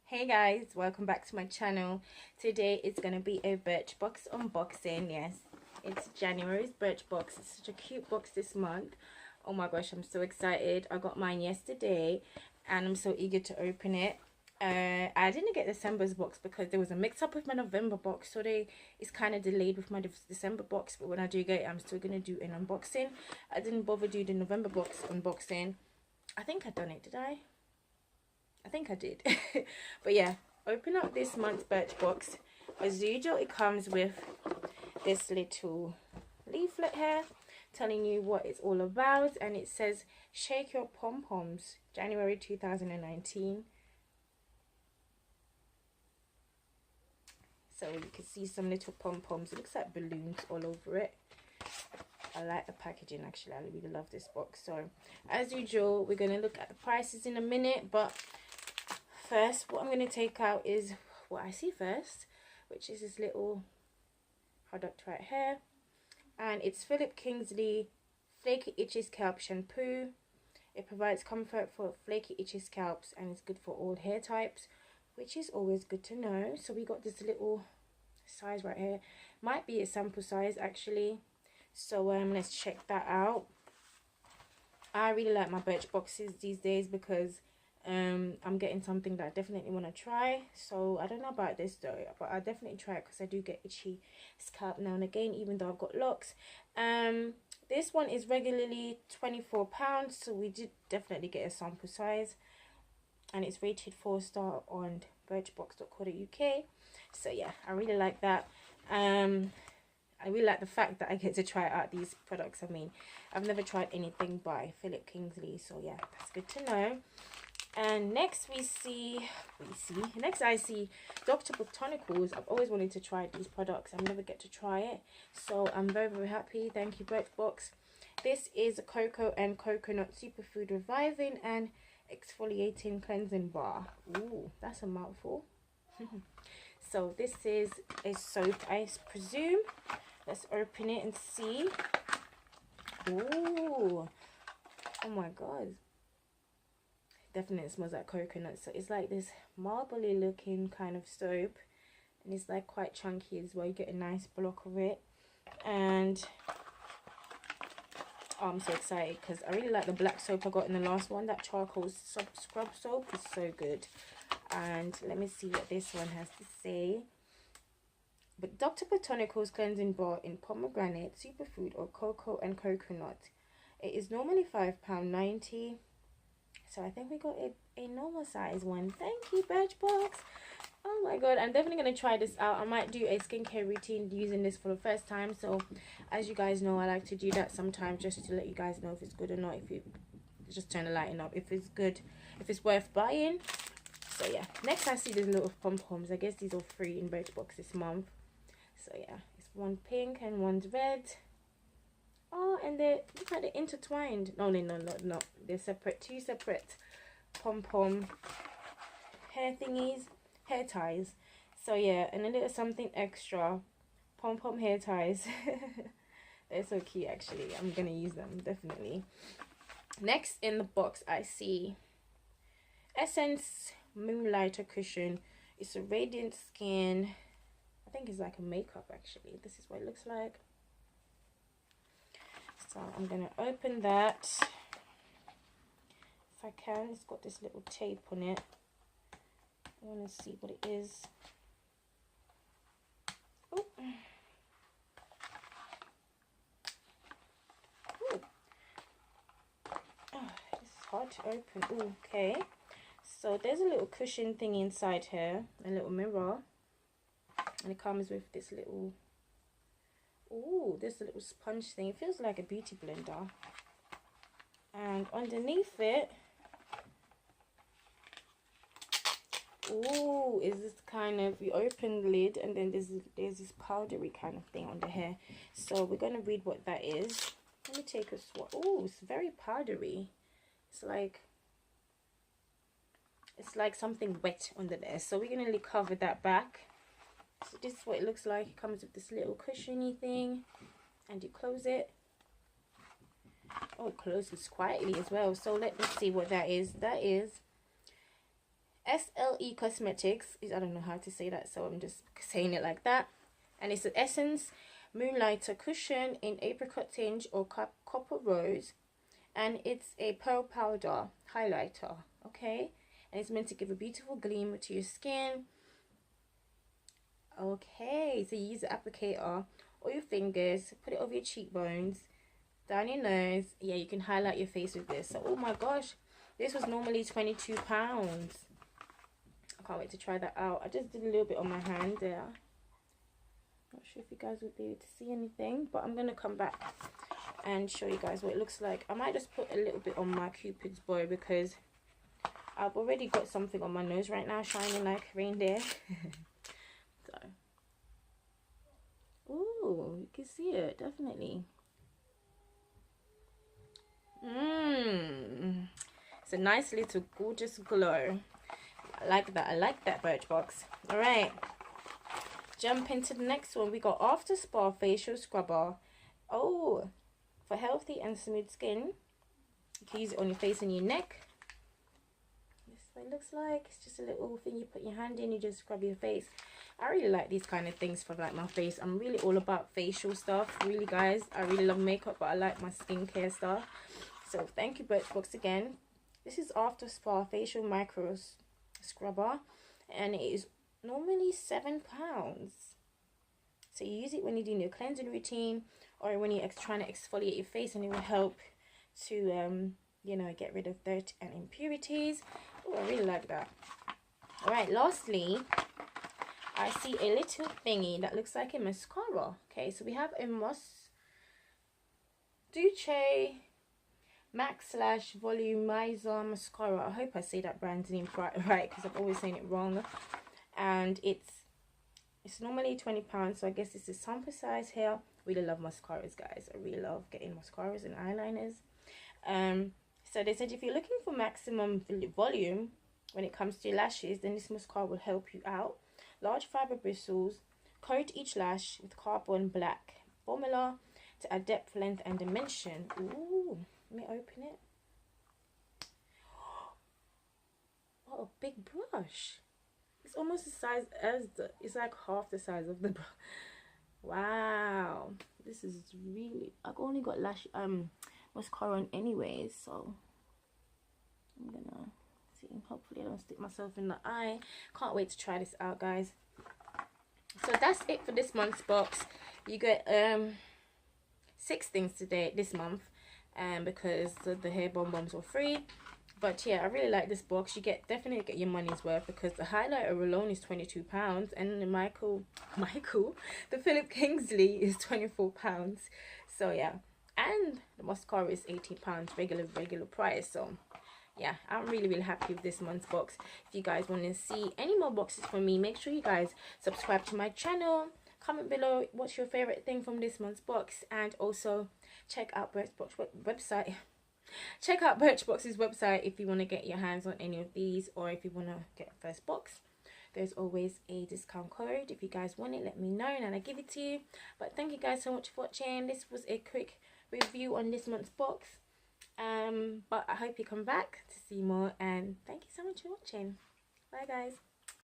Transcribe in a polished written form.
Hey guys, welcome back to my channel. Today is going to be a Birchbox unboxing. Yes, it's January's Birchbox. It's such a cute box this month. Oh my gosh, I'm so excited. I got mine yesterday and I'm so eager to open it. I didn't get December's box because there was a mix up with my November box, so it's kind of delayed with my December box, but when I do get it, I'm still going to do an unboxing. I didn't bother do the November box unboxing. I think I done it, did I? I think I did. But yeah, open up this month's Birchbox. As usual, it comes with this little leaflet here telling you what it's all about, and it says Shake Your Pom-Poms, January 2019. So you can see some little pom-poms. It looks like balloons all over it. I like the packaging, actually. I really love this box. So as usual, we're going to look at the prices in a minute, but first, what I'm going to take out is what I see first, which is this little product right here. And it's Philip Kingsley Flaky Itchy Scalp Shampoo. It provides comfort for flaky itchy scalps and it's good for all hair types, which is always good to know. So we got this little size right here. Might be a sample size actually. So let's check that out. I really like my Birchboxes these days because I'm getting something that I definitely want to try. So I don't know about this though, but I'll definitely try it because I do get itchy scalp now and again, even though I've got locks. This one is regularly £24, so we did definitely get a sample size, and it's rated 4-star on birchbox.co.uk. So yeah, I really like that. I really like the fact that I get to try out these products. I mean, I've never tried anything by Philip Kingsley, so yeah, that's good to know. And next I see Dr. Botanicals. I've always wanted to try these products. I never get to try it. So I'm very, very happy. Thank you, Birchbox. This is a cocoa and coconut superfood reviving and exfoliating cleansing bar. Ooh, that's a mouthful. So this is a soap, I presume. Let's open it and see. Ooh. Oh my god. Definitely smells like coconut. So it's like this marbly looking kind of soap, and it's like quite chunky as well. You get a nice block of it, and oh, I'm so excited because I really like the black soap I got in the last one. That charcoal scrub soap is so good. And let me see what this one has to say. But Dr. Botanicals cleansing bar in pomegranate, superfood, or cocoa and coconut. It is normally £5.90. So I think we got a normal size one. Thank you, Birchbox. Oh my god, I'm definitely going to try this out. I might do a skincare routine using this for the first time. So as you guys know, I like to do that sometimes just to let you guys know if it's good or not. If you just turn the lighting up, if it's good, if it's worth buying. So yeah, next I see these little pom-poms. I guess these are free in Birchbox this month. So yeah, it's one pink and one's red. Oh, and they're, look like they're intertwined. No, they're separate. Two separate pom-pom hair thingies, hair ties. So yeah, and a little something extra, pom-pom hair ties. They're so cute actually. I'm gonna use them definitely. Next in the box I see Essence Moonlighter Cushion. It's a radiant skin. I think it's like a makeup actually. This is what it looks like. So I'm going to open that if I can. It's got this little tape on it. I want to see what it is. Oh. Ooh. Oh, it's hard to open. Ooh, okay. So there's a little cushion thing inside here, a little mirror. And it comes with this little... Ooh, this little sponge thing. It feels like a beauty blender. And underneath it, ooh, is this kind of, you open the lid and then there's this powdery kind of thing on the hair. So we're going to read what that is. Let me take a swat. Ooh, it's very powdery. It's like something wet under there. So we're going to cover that back. So this is what it looks like. It comes with this little cushiony thing, and you close it. Oh, it closes quietly as well. So let me see what that is. That is SLE Cosmetics. I don't know how to say that, so I'm just saying it like that. And it's an Essence Moonlighter Cushion in Apricot Tinge or Copper Rose. And it's a pearl powder highlighter, okay? And it's meant to give a beautiful gleam to your skin. Okay, so you use the applicator or your fingers, put it over your cheekbones, down your nose. Yeah, you can highlight your face with this. So, oh my gosh, this was normally £22. I can't wait to try that out. I just did a little bit on my hand there. Not sure if you guys would be able to see anything, but I'm going to come back and show you guys what it looks like. I might just put a little bit on my Cupid's bow because I've already got something on my nose right now shining like reindeer. So, ooh, you can see it, definitely. It's a nice little gorgeous glow. I like that. I like that, Birchbox. All right, jump into the next one. We got After Spa Facial Scrubber. Oh, for healthy and smooth skin. You can use it on your face and your neck. This is what it looks like. It's just a little thing you put your hand in, you just scrub your face. I really like these kind of things for like my face. I'm really all about facial stuff, really, guys. I really love makeup, but I like my skincare stuff. So thank you, Birchbox, again. This is After Spa Facial Micro Scrubber, and it is normally £7. So you use it when you're doing your cleansing routine or when you're trying to exfoliate your face, and it will help to you know, get rid of dirt and impurities. Oh, I really like that. All right, lastly, I see a little thingy that looks like a mascara. Okay, so we have a Duce Max / Volumizer Mascara. I hope I say that brand name right, because I'm always saying it wrong. And it's normally £20, so I guess this is sample size here. Really love mascaras, guys. I really love getting mascaras and eyeliners. So they said if you're looking for maximum volume when it comes to your lashes, then this mascara will help you out. Large fiber bristles, coat each lash with carbon black formula to add depth, length, and dimension. Ooh, let me open it. What a big brush! It's almost the size as it's like half the size of the brush. Wow, this is really. I've only got lash mascara on anyways, so I'm gonna see. Hopefully, I don't stick myself in the eye. Can't wait to try this out, guys. So that's it for this month's box. You get 6 things today this month, because the hair bonbons were free. But yeah, I really like this box. You definitely get your money's worth, because the highlighter alone is £22, and the the Philip Kingsley is £24. So yeah, and the mascara is £18, regular price. So yeah, I'm really happy with this month's box. If you guys want to see any more boxes from me, make sure you guys subscribe to my channel. Comment below what's your favorite thing from this month's box, and also check out Birchbox's website. Check out Birchbox's website if you want to get your hands on any of these, or if you want to get a first box. There's always a discount code. If you guys want it, let me know and I'll give it to you. But thank you guys so much for watching. This was a quick review on this month's box. But I hope you come back to see more, and thank you so much for watching. Bye, guys.